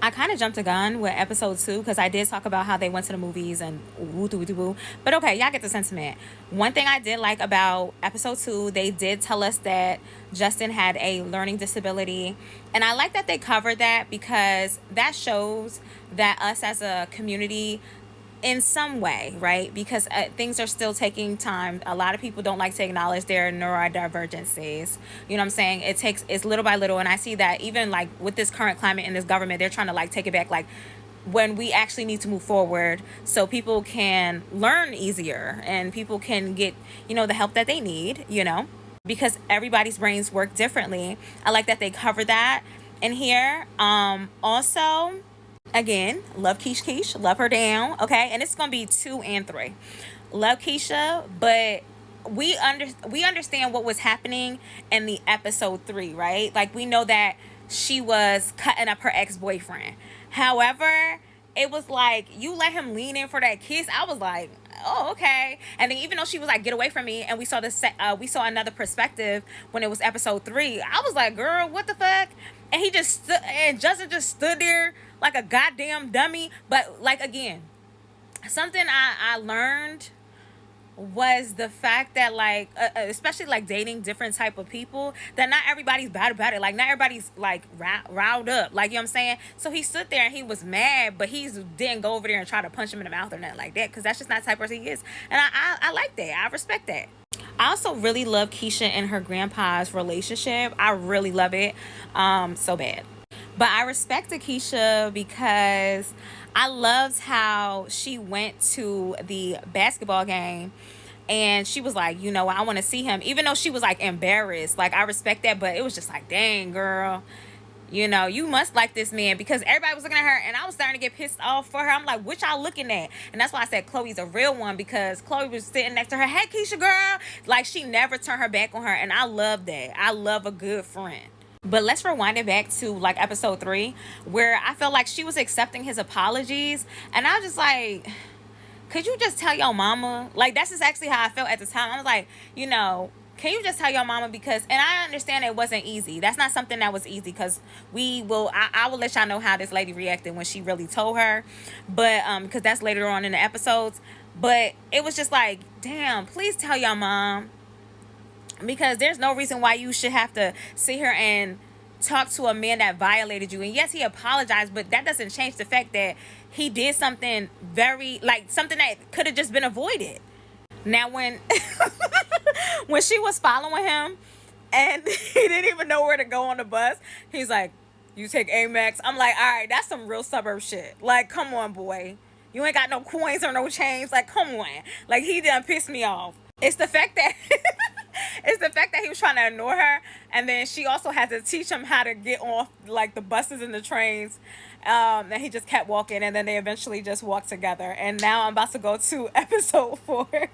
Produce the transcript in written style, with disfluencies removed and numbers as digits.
I kind of jumped a gun with episode 2 because I did talk about how they went to the movies and woo doo doo woo. But okay, y'all get the sentiment. One thing I did like about episode 2, they did tell us that Justin had a learning disability. And I like that they covered that because that shows that us as a community in some way, right? Because things are still taking time. A lot of people don't like to acknowledge their neurodivergencies. You know what I'm saying? It's little by little, and I see that even like with this current climate in this government, they're trying to like take it back, like when we actually need to move forward so people can learn easier and people can get the help that they need. Because everybody's brains work differently. I like that they cover that in here. Also, again, love Keisha, love her down, okay? And it's gonna be 2 and 3. Love Keisha, but we understand what was happening in the episode 3, right? Like we know that she was cutting up her ex-boyfriend. However, it was like you let him lean in for that kiss. I was like, oh, okay. And then even though she was like, get away from me, and we saw another perspective when it was episode 3. I was like, girl, what the fuck? And Justin just stood there like a goddamn dummy. But like again, something I learned was the fact that like especially like dating different type of people, that not everybody's bad about it. Like not everybody's like riled up, like, you know what I'm saying? So he stood there and he was mad, but he didn't go over there and try to punch him in the mouth or nothing like that, because that's just not the type of person he is. And I like that. I respect that. I also really love Keisha and her grandpa's relationship. I really love it so bad. But I respect Keisha because I loved how she went to the basketball game and she was like, I want to see him. Even though she was like embarrassed. Like, I respect that, but it was just like, dang, girl. You must like this man, because everybody was looking at her and I was starting to get pissed off for her. I'm like, what y'all looking at? And that's why I said Chloe's a real one, because Chloe was sitting next to her. Hey, Keisha, girl. Like, she never turned her back on her. And I love that. I love a good friend. But let's rewind it back to like episode 3, where I felt like she was accepting his apologies. And I was just like, could you just tell your mama? Like, that's just actually how I felt at the time. I was like, can you just tell your mama? Because, and I understand it wasn't easy. That's not something that was easy, because I will let y'all know how this lady reacted when she really told her. But, because that's later on in the episodes. But it was just like, damn, please tell your mom. Because there's no reason why you should have to sit here and talk to a man that violated you. And yes, he apologized, but that doesn't change the fact that he did something something that could have just been avoided. Now, when when she was following him and he didn't even know where to go on the bus, he's like, you take Amex. I'm like, all right, that's some real suburb shit. Like, come on, boy. You ain't got no coins or no chains. Like, come on. Like, he done pissed me off. It's the fact that he was trying to ignore her, and then she also had to teach him how to get off like the buses and the trains. And he just kept walking, and then they eventually just walked together. And now I'm about to go to episode 4.